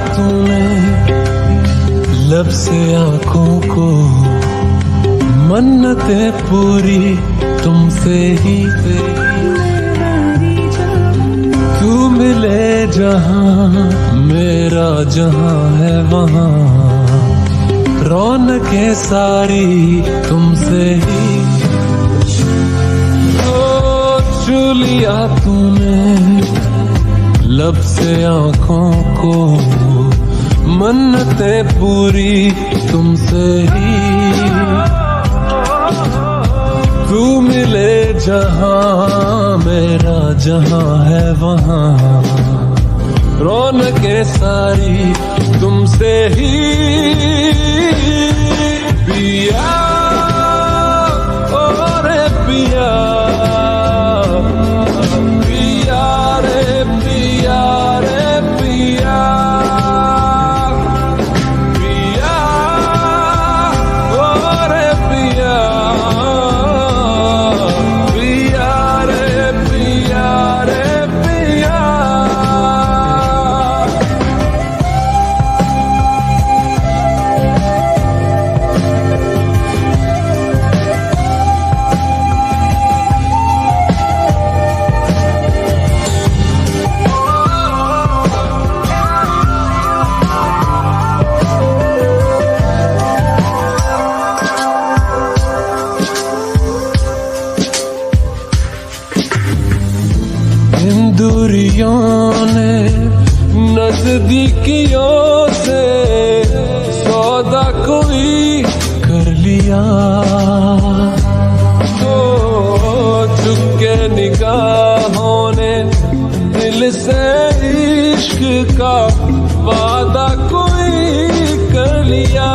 तूने लब से आंखों को, मन्नतें पूरी तुमसे ही। तू मिले जहां मेरा जहां है वहां, रौनकें सारी तुमसे ही। ओ छू लिया तूने लब से आंखों को, मन्नतें पूरी तुमसे ही। तू मिले जहां मेरा जहां है वहां, रौनकें सारी तुमसे ही। पिया ओ रे पिया, पिया रे पिया रे पिया, पिया ओ रे पिया, पिया रे पिया रे पिया। दूरियों ने नजदीकियों से सौदा कोई कर लिया। तो झुके निगाहों ने दिल से इश्क का वादा कोई कर लिया।